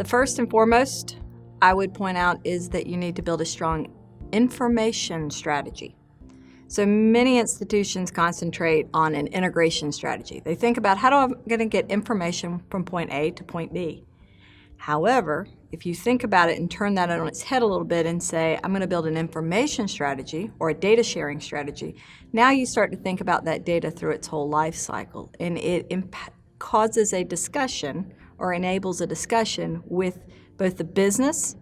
first and foremost I would point out is that you need to build a strong information strategy. So many institutions concentrate on an integration strategy. They think about how am I going to get information from point A to point B. However, if you think about it and turn that on its head a little bit and say, I'm going to build an information strategy or a data sharing strategy, now you start to think about that data through its whole life cycle, and it causes a discussion or enables a discussion with both the business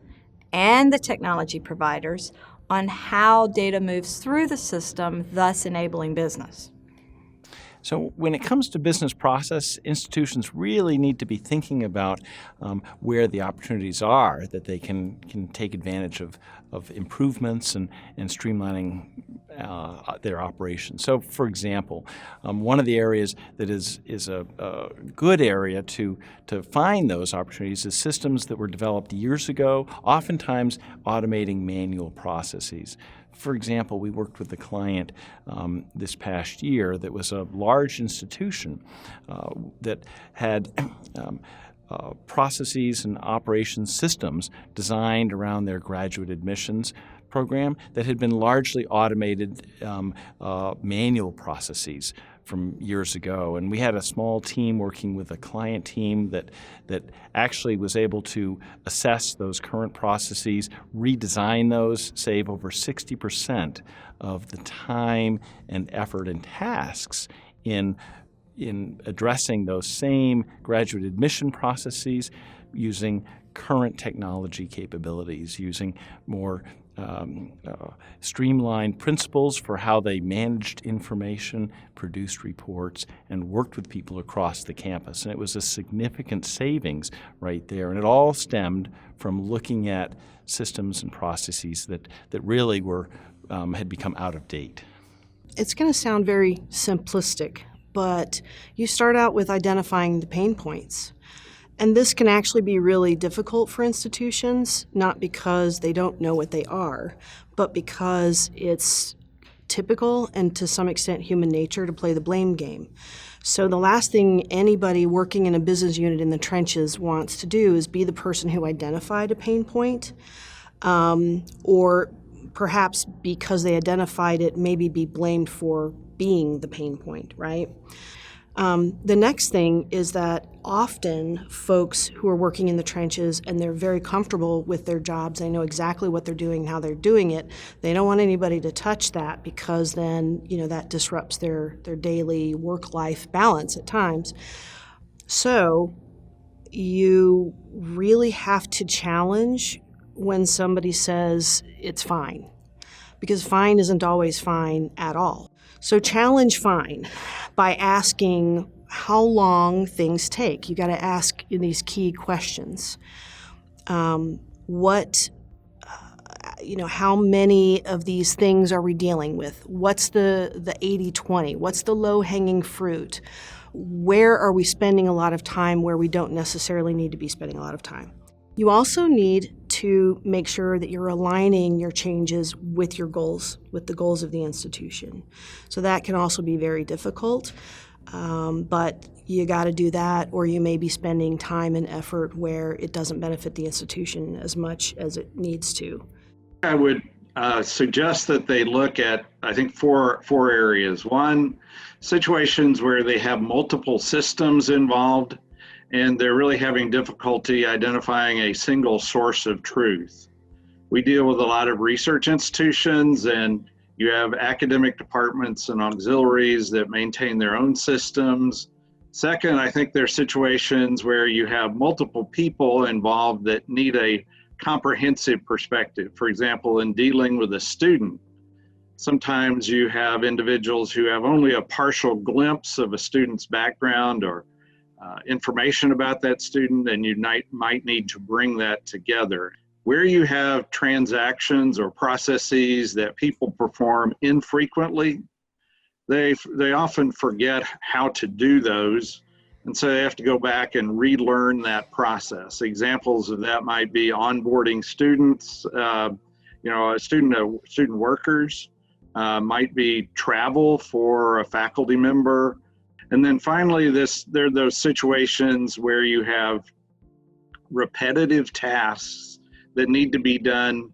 and the technology providers on how data moves through the system, thus enabling business. So when it comes to business process, institutions really need to be thinking about where the opportunities are that they can take advantage of improvements and streamlining their operations. So for example, one of the areas that is a good area to find those opportunities is systems that were developed years ago, oftentimes automating manual processes. For example, we worked with a client this past year that was a large institution that had processes and operations systems designed around their graduate admissions program that had been largely automated manual processes from years ago. And we had a small team working with a client team that actually was able to assess those current processes, redesign those, save over 60% of the time and effort and tasks in addressing those same graduate admission processes using current technology capabilities, using more streamlined principles for how they managed information, produced reports, and worked with people across the campus. And it was a significant savings right there. And it all stemmed from looking at systems and processes that really were had become out of date. It's going to sound very simplistic, but you start out with identifying the pain points. And this can actually be really difficult for institutions, not because they don't know what they are, but because it's typical and to some extent human nature to play the blame game. So the last thing anybody working in a business unit in the trenches wants to do is be the person who identified a pain point, or perhaps because they identified it, maybe be blamed for being the pain point, right? The next thing is that often folks who are working in the trenches and they're very comfortable with their jobs, they know exactly what they're doing, how they're doing it, they don't want anybody to touch that because then, that disrupts their daily work-life balance at times. So you really have to challenge when somebody says it's fine, because fine isn't always fine at all. So challenge fine by asking how long things take. You got to ask these key questions. How many of these things are we dealing with? What's the 80-20? What's the low-hanging fruit? Where are we spending a lot of time where we don't necessarily need to be spending a lot of time? You also need to make sure that you're aligning your changes with your goals, with the goals of the institution. So that can also be very difficult, but you got to do that, or you may be spending time and effort where it doesn't benefit the institution as much as it needs to. I would suggest that they look at, I think, four areas. One, situations where they have multiple systems involved and they're really having difficulty identifying a single source of truth. We deal with a lot of research institutions, and you have academic departments and auxiliaries that maintain their own systems. Second, I think there are situations where you have multiple people involved that need a comprehensive perspective. For example, in dealing with a student, sometimes you have individuals who have only a partial glimpse of a student's background or information about that student, and you might need to bring that together. Where you have transactions or processes that people perform infrequently, they often forget how to do those, and so they have to go back and relearn that process. Examples of that might be onboarding students, student workers, might be travel for a faculty member. And then finally, there are those situations where you have repetitive tasks that need to be done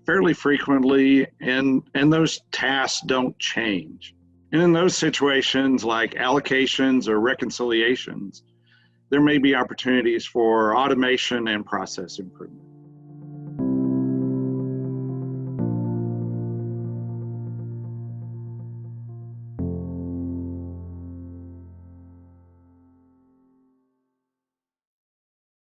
fairly frequently, and those tasks don't change. And in those situations, like allocations or reconciliations, there may be opportunities for automation and process improvement.